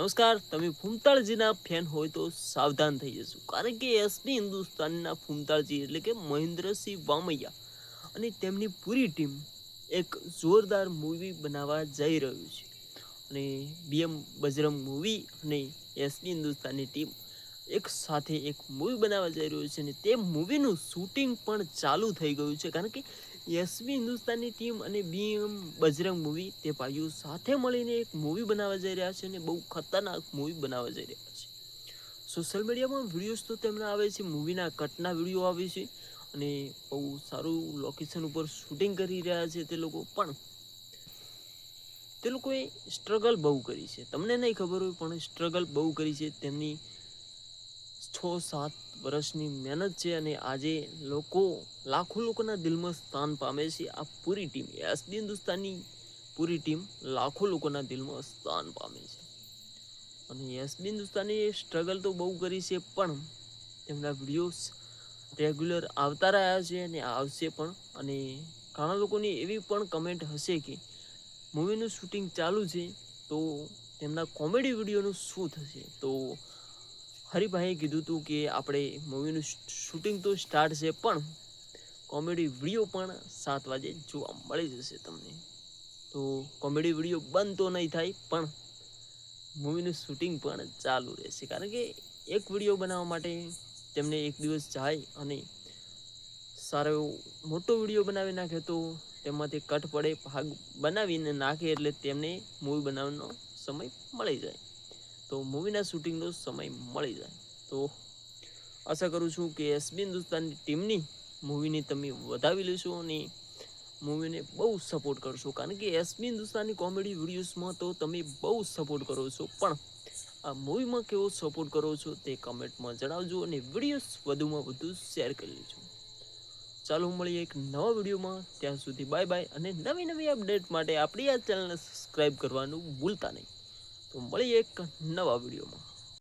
નમસ્કાર, તમે ફૂમતાળજીના ફેન હોય તો સાવધાન થઈ જશો, કારણ કે એસપી હિન્દુસ્તાનના ફૂમતાળજી એટલે કે મહેન્દ્રસિંહ વામૈયા અને તેમની પૂરી ટીમ એક જોરદાર મૂવી બનાવવા જઈ રહ્યું છે. અને બીએમ બજરંગ મૂવી અને એસપી હિન્દુસ્તાનની ટીમ એક સાથે એક મૂવી બનાવવા જઈ રહ્યું છે અને તે મૂવીનું શૂટિંગ પણ ચાલુ થઈ ગયું છે, કારણ કે એસબી હિન્દુસ્તાનની ટીમ અને બીએમ બજરંગ મૂવી તે ભાઈઓ સાથે મળીને એક મૂવી બનાવવા જઈ રહ્યા છે અને બહુ ખતરનાક મૂવી બનાવવા જઈ રહ્યા છે. સોશિયલ મીડિયામાં વિડીયોઝ તો તેમના આવે છે, મૂવીના કટના વિડીયો આવે છે અને બહુ સારું લોકેશન ઉપર શૂટિંગ કરી રહ્યા છે. તે લોકોએ સ્ટ્રગલ બહુ કરી છે, તમને નહીં ખબર હોય પણ સ્ટ્રગલ બહુ કરી છે. તેમની 6-7 વર્ષની મહેનત છે અને આજે લાખો લોકોના દિલમાં સ્થાન પામે છે. આ પૂરી ટીમ એસબી હિન્દુસ્તાનની પૂરી ટીમ લાખો લોકોના દિલમાં સ્થાન પામે છે. અને એસબી હિન્દુસ્તાની સ્ટ્રગલ તો બહુ કરી છે, પણ તેમના વિડીયોઝ રેગ્યુલર આવતા રહ્યા છે અને આવશે પણ. અને ઘણા લોકોની એવી પણ કમેન્ટ હશે કે મૂવીનું શૂટિંગ ચાલુ છે તો તેમના કોમેડી વિડીયોનું શું થશે. તો હરિભાઈએ કીધું હતું કે આપણે મૂવીનું શૂટિંગ તો સ્ટાર્ટ છે, પણ કોમેડી વિડીયો પણ 7 વાગે જોવા મળી જશે તમને. તો કોમેડી વિડીયો બંધ તો નહીં થાય, પણ મૂવીનું શૂટિંગ પણ ચાલુ રહેશે, કારણ કે એક વિડીયો બનાવવા માટે તેમને એક દિવસ જાય અને સારો એવો મોટો વિડીયો બનાવી નાખે તો તેમાંથી કટ પડે ભાગ બનાવીને નાખે એટલે તેમને મૂવી બનાવવાનો સમય મળી જાય, તો મૂવીના શૂટિંગનો સમય મળી જાય. તો આશા કરું છું કે એસબી હિન્દુસ્તાનની ટીમની મૂવીને તમે વધાવી લેશો અને મૂવીને બહુ સપોર્ટ કરશો, કારણ કે એસબી હિન્દુસ્તાનની કોમેડી વિડીયોઝમાં તો તમે બહુ સપોર્ટ કરો છો, પણ આ મૂવીમાં કેવો સપોર્ટ કરો છો તે કમેન્ટમાં જણાવજો અને વિડીયોઝ વધુમાં વધુ શેર કરી લેજો. ચાલો મળીએ એક નવા વિડીયોમાં, ત્યાં સુધી બાય બાય. અને નવી અપડેટ માટે આપણી આ ચેનલને સબસ્ક્રાઈબ કરવાનું ભૂલતા નહીં. તો મળીએ એક નવા વિડીયોમાં.